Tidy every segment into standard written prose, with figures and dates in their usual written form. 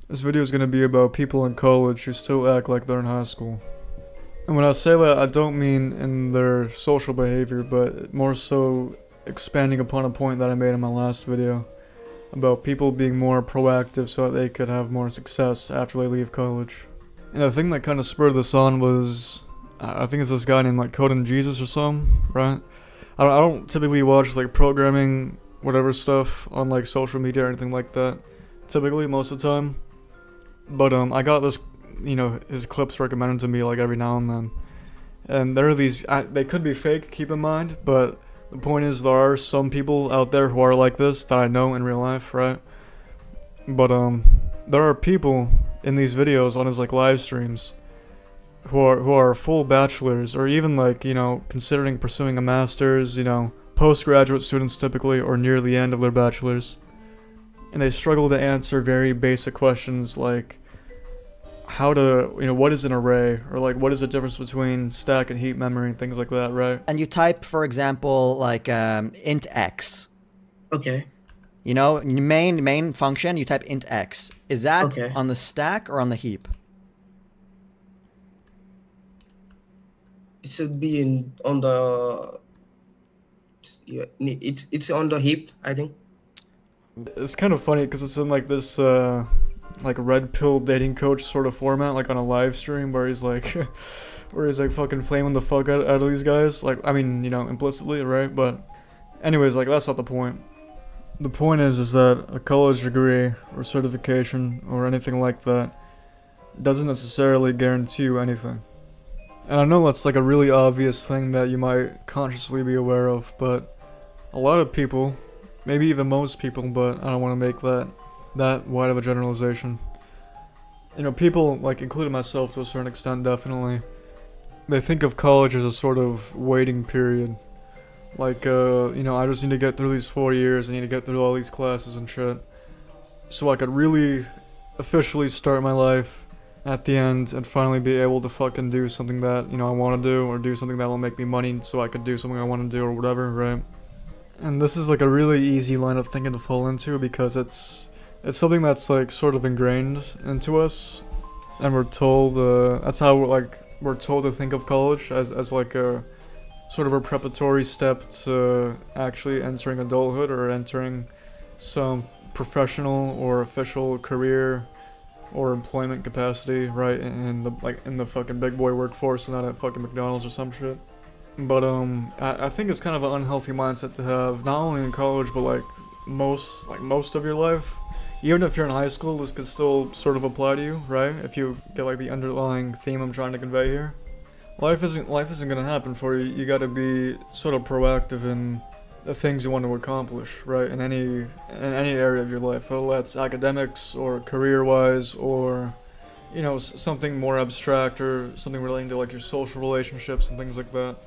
This video is going to be about people in college who still act like they're in high school. And when I say that, I don't mean in their social behavior, but more so expanding upon a point that I made in my last video about people being more proactive so that they could have more success after they leave college. And the thing that kind of spurred this on was, I think it's this guy named like Code and Jesus or something, right? I don't typically watch like programming, whatever stuff on like social media or anything like that. Typically, most of the time. But I got this, his clips recommended to me like every now and then. And there are these, they could be fake, keep in mind, but the point is there are some people out there who are like this that I know in real life, right? But there are people in these videos on his like live streams who are full bachelors or even like, considering pursuing a master's, postgraduate students typically or near the end of their bachelors. And they struggle to answer very basic questions like what is an array, or like what is the difference between stack and heap memory and things like that, right? And you type, for example, like int x. Okay. In your main function, you type int x. Is that Okay. on the stack or on the heap? It should be on the. Yeah, it's on the heap, I think. It's kind of funny because it's in like this like red pill dating coach sort of format, like on a live stream where he's like where he's like fucking flaming the fuck out of these guys, like, I mean, implicitly, right? But anyways, like, that's not the point. The point is that a college degree or certification or anything like that doesn't necessarily guarantee you anything. And I know that's like a really obvious thing that you might consciously be aware of, but a lot of people, maybe even most people, but I don't want to make that wide of a generalization. People, like, including myself to a certain extent, definitely, they think of college as a sort of waiting period. Like, I just need to get through these 4 years, I need to get through all these classes and shit, so I could really officially start my life at the end and finally be able to fucking do something that, I want to do, or do something that will make me money so I could do something I want to do or whatever, right? And this is like a really easy line of thinking to fall into because it's something that's like sort of ingrained into us, and we're told that's how we're told to think of college as like a sort of a preparatory step to actually entering adulthood or entering some professional or official career or employment capacity, right? In the fucking big boy workforce and not at fucking McDonald's or some shit. But I think it's kind of an unhealthy mindset to have, not only in college, but like most of your life. Even if you're in high school, this could still sort of apply to you, right? If you get like the underlying theme I'm trying to convey here. Life isn't gonna happen for you. You gotta be sort of proactive in the things you want to accomplish, right? In any area of your life, whether that's academics or career-wise, or something more abstract or something relating to like your social relationships and things like that.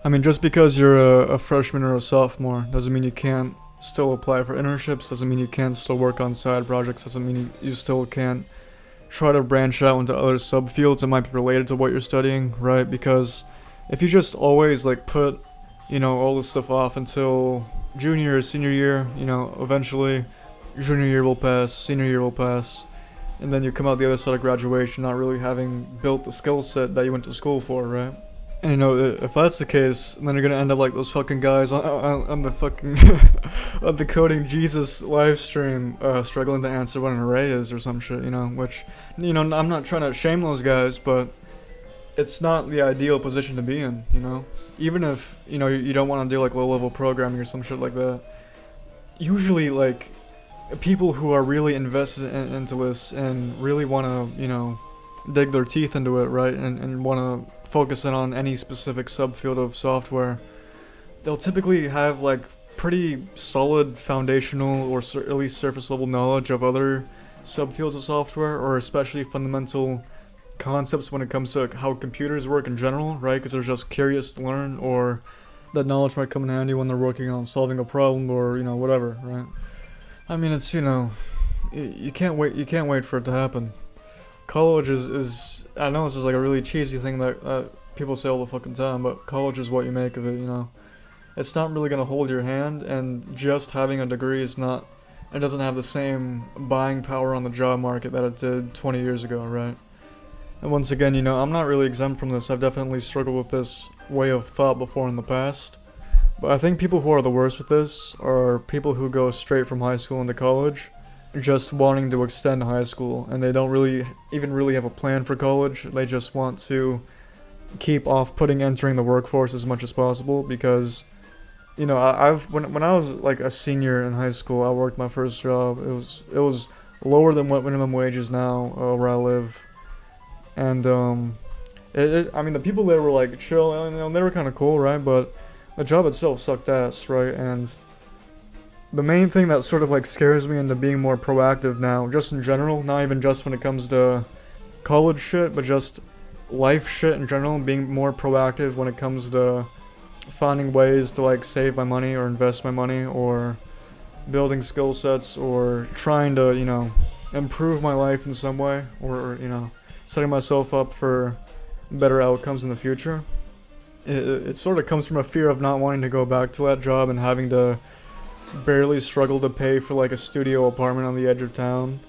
I mean, just because you're a freshman or a sophomore doesn't mean you can't still apply for internships, doesn't mean you can't still work on side projects, doesn't mean you still can't try to branch out into other subfields that might be related to what you're studying, right? Because if you just always like put, all this stuff off until junior or senior year, eventually junior year will pass, senior year will pass, and then you come out the other side of graduation not really having built the skill set that you went to school for, right? And if that's the case, then you're gonna end up like those fucking guys on the fucking on the Coding Jesus live stream, struggling to answer what an array is or some shit, which, I'm not trying to shame those guys, but it's not the ideal position to be in, even if, you don't want to do like low-level programming or some shit like that. Usually, like, people who are really invested into this and really want to, dig their teeth into it, right, and want to focus in on any specific subfield of software, they'll typically have like pretty solid foundational or at least surface level knowledge of other subfields of software, or especially fundamental concepts when it comes to how computers work in general, right? Because they're just curious to learn, or that knowledge might come in handy when they're working on solving a problem or whatever, right? I mean, it's you can't wait for it to happen. College is I know this is like a really cheesy thing that people say all the fucking time, but college is what you make of it, It's not really gonna hold your hand, and just having a degree is not It doesn't have the same buying power on the job market that it did 20 years ago, right? And once again, I'm not really exempt from this. I've definitely struggled with this way of thought before in the past. But I think people who are the worst with this are people who go straight from high school into college, just wanting to extend high school, and they don't really have a plan for college. They just want to keep off putting entering the workforce as much as possible because, when I was like a senior in high school, I worked my first job. It was lower than what minimum wage is now where I live, and I mean the people there were like chill and they were kind of cool, right? But the job itself sucked ass, right? And the main thing that sort of like scares me into being more proactive now, just in general, not even just when it comes to college shit, but just life shit in general, being more proactive when it comes to finding ways to like save my money or invest my money or building skill sets or trying to, improve my life in some way or setting myself up for better outcomes in the future. It sort of comes from a fear of not wanting to go back to that job and having to barely struggle to pay for like a studio apartment on the edge of town,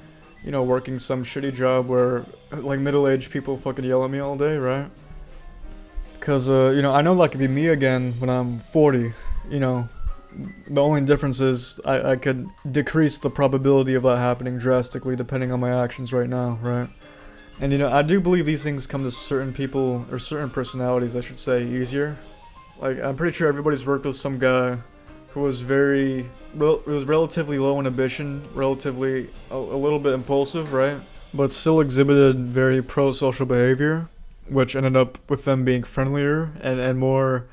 working some shitty job where like middle-aged people fucking yell at me all day, right? Because, I know that could be me again when I'm 40, the only difference is I could decrease the probability of that happening drastically depending on my actions right now, right? And, I do believe these things come to certain people, or certain personalities, I should say, easier. Like, I'm pretty sure everybody's worked with some guy who was relatively low in ambition, relatively a little bit impulsive, right? But still exhibited very pro-social behavior, which ended up with them being friendlier and more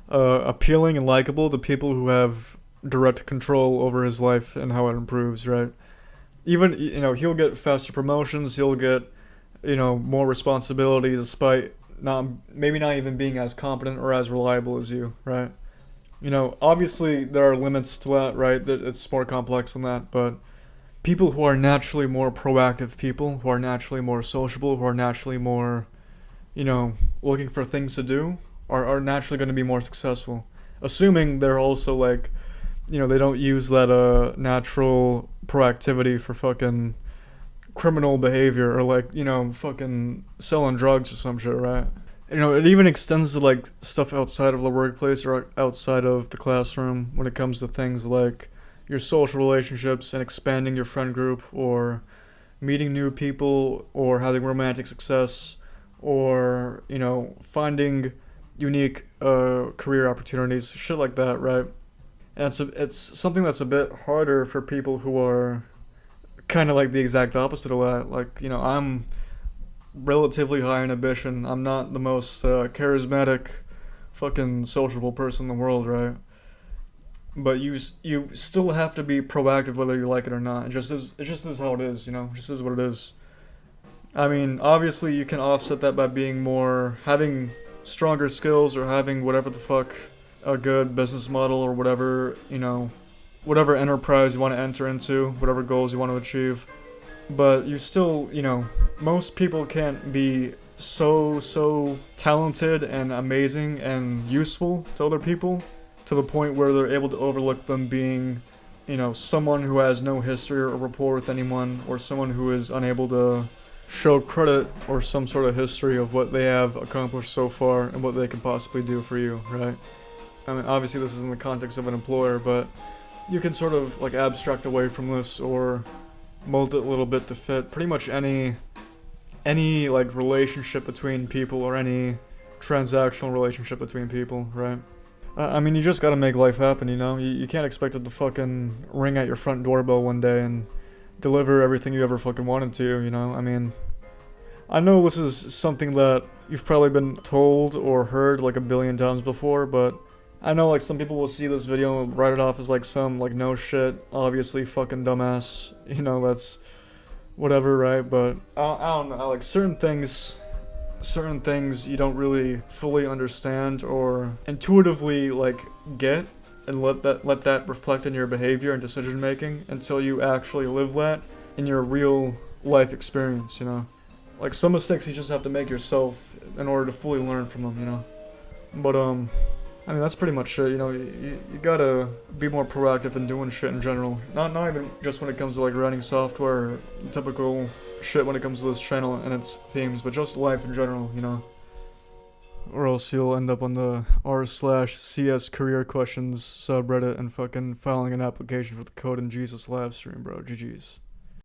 appealing and likable to people who have direct control over his life and how it improves, right? Even, he'll get faster promotions, he'll get, more responsibility despite maybe not even being as competent or as reliable as you, right? Obviously there are limits to that, right? That it's more complex than that, but people who are naturally more proactive people, who are naturally more sociable, who are naturally more, looking for things to do, are naturally going to be more successful. Assuming they're also like, they don't use that natural proactivity for fucking criminal behavior or like, fucking selling drugs or some shit, right? It even extends to like stuff outside of the workplace or outside of the classroom when it comes to things like your social relationships and expanding your friend group or meeting new people or having romantic success or, finding unique career opportunities, shit like that, right? And it's something that's a bit harder for people who are kind of like the exact opposite of that. Like, I'm relatively high in ambition. I'm not the most charismatic, fucking sociable person in the world, right? But you still have to be proactive whether you like it or not. It just is how it is, It just is what it is. I mean, obviously you can offset that by having stronger skills or having whatever the fuck, a good business model or whatever, whatever enterprise you want to enter into, whatever goals you want to achieve. But you still, most people can't be so talented and amazing and useful to other people to the point where they're able to overlook them being, someone who has no history or rapport with anyone or someone who is unable to show credit or some sort of history of what they have accomplished so far and what they can possibly do for you, right? I mean, obviously this is in the context of an employer, but you can sort of like abstract away from this or mold it a little bit to fit pretty much any like relationship between people or any transactional relationship between people, right? I mean, you just gotta make life happen, You can't expect it to fucking ring at your front doorbell one day and deliver everything you ever fucking wanted to, I mean, I know this is something that you've probably been told or heard like a billion times before, but I know like some people will see this video and write it off as like some like no shit, obviously fucking dumbass, that's whatever, right? But I don't know, like certain things you don't really fully understand or intuitively like get and let that reflect in your behavior and decision making until you actually live that in your real life experience, Like some mistakes you just have to make yourself in order to fully learn from them, But I mean, that's pretty much it. You know, you gotta be more proactive in doing shit in general. Not even just when it comes to like writing software, or typical shit when it comes to this channel and its themes, but just life in general. You know, or else you'll end up on the r/CS career questions subreddit and fucking filing an application for the Code and Jesus live stream, bro. GG's.